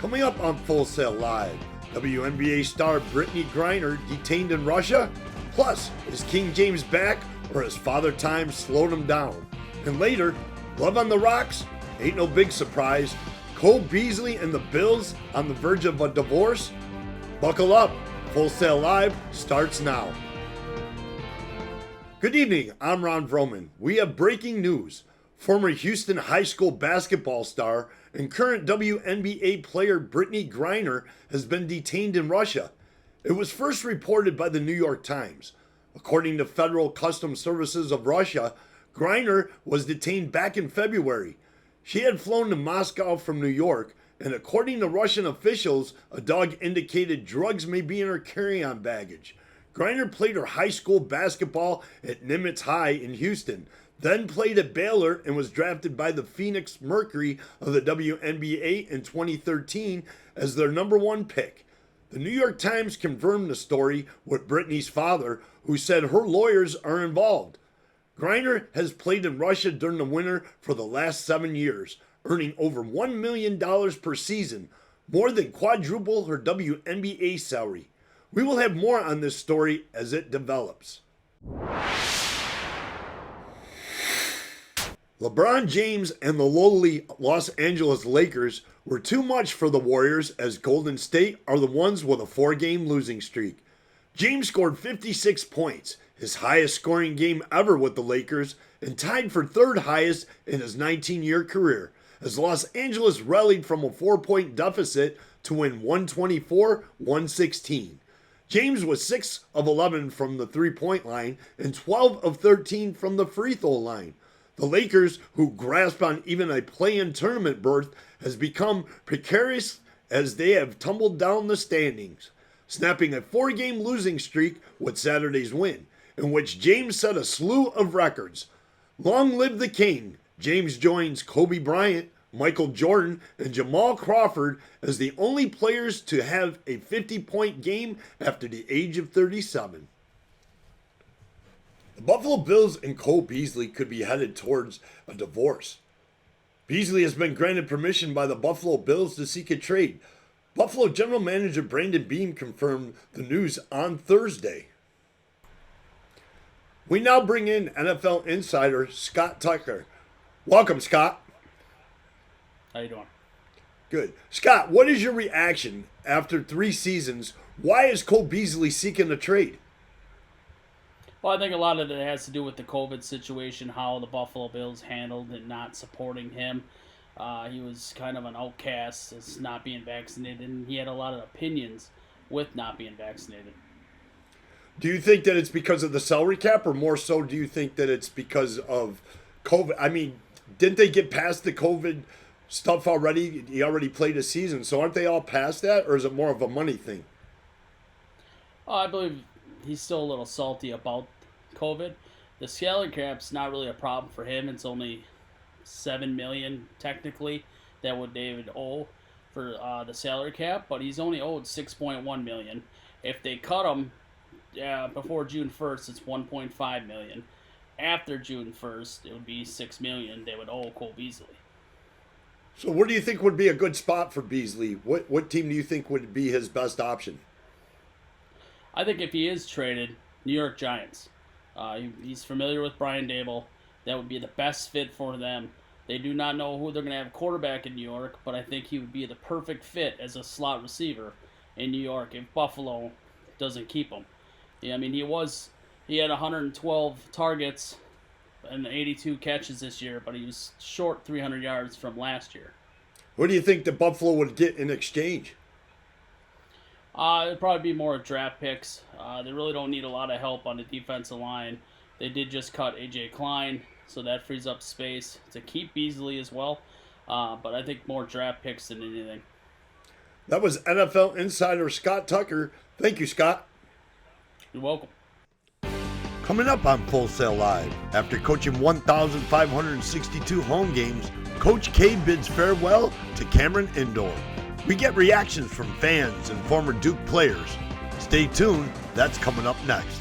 Coming up on Full Sail Live, WNBA star Brittany Griner detained in Russia? Plus, is King James back or has Father Time slowed him down? And later, Love on the Rocks? Ain't no big surprise. Cole Beasley and the Bills on the verge of a divorce? Buckle up. Full Sail Live starts now. Good evening, I'm Ron Vroman. We have breaking news. Former Houston High School basketball star and current WNBA player Brittany Griner has been detained in Russia. It was first reported by the New York Times. According to Federal Customs Services of Russia, Griner was detained back in February. She had flown to Moscow from New York, and according to Russian officials, a dog indicated drugs may be in her carry-on baggage. Griner played her high school basketball at Nimitz High in Houston, then played at Baylor and was drafted by the Phoenix Mercury of the WNBA in 2013 as their number one pick. The New York Times confirmed the story with Brittany's father, who said her lawyers are involved. Griner has played in Russia during the winter for the last 7 years, earning over $1 million per season, more than quadruple her WNBA salary. We will have more on this story as it develops. LeBron James and the lowly Los Angeles Lakers were too much for the Warriors, as Golden State are the ones with a 4-game losing streak. James scored 56 points, his highest scoring game ever with the Lakers, and tied for third highest in his 19-year career, as Los Angeles rallied from a 4-point deficit to win 124-116. James was 6 of 11 from the three-point line and 12 of 13 from the free throw line. The Lakers, who grasp on even a play-in tournament berth, has become precarious as they have tumbled down the standings, snapping a 4-game losing streak with Saturday's win, in which James set a slew of records. Long live the King! James joins Kobe Bryant, Michael Jordan, and Jamal Crawford as the only players to have a 50-point game after the age of 37. The Buffalo Bills and Cole Beasley could be headed towards a divorce. Beasley has been granted permission by the Buffalo Bills to seek a trade. Buffalo General Manager Brandon Beam confirmed the news on Thursday. We now bring in NFL insider Scott Tucker. Welcome, Scott. How you doing? Good. Scott, what is your reaction after 3 seasons? Why is Cole Beasley seeking a trade? Well, I think a lot of it has to do with the COVID situation, how the Buffalo Bills handled and not supporting him. He was kind of an outcast as not being vaccinated, and he had a lot of opinions with not being vaccinated. Do you think that it's because of the salary cap, or more so do you think that it's because of COVID? I mean, didn't they get past the COVID stuff already? He already played a season, so aren't they all past that, or is it more of a money thing? I believe he's still a little salty about COVID. The salary cap's not really a problem for him. It's only $7 million technically that would David owe for the salary cap, but he's only owed $6.1 million. If they cut him before June 1st, it's $1.5 million. After June 1st, it would be $6 million they would owe Cole Beasley. So where do you think would be a good spot for Beasley? What team do you think would be his best option? I think if he is traded, New York Giants. He's familiar with Brian Dable. That would be the best fit for them. They do not know who they're going to have quarterback in New York, but I think he would be the perfect fit as a slot receiver in New York if Buffalo doesn't keep him. Yeah, I mean, he had 112 targets and 82 catches this year, but he was short 300 yards from last year. What do you think the Buffalo would get in exchange? It'd probably be more draft picks. They really don't need a lot of help on the defensive line. They did just cut A.J. Klein, so that frees up space to keep Beasley as well. But I think more draft picks than anything. That was NFL insider Scott Tucker. Thank you, Scott. You're welcome. Coming up on Full Sail Live, after coaching 1,562 home games, Coach K bids farewell to Cameron Indoor. We get reactions from fans and former Duke players. Stay tuned, that's coming up next.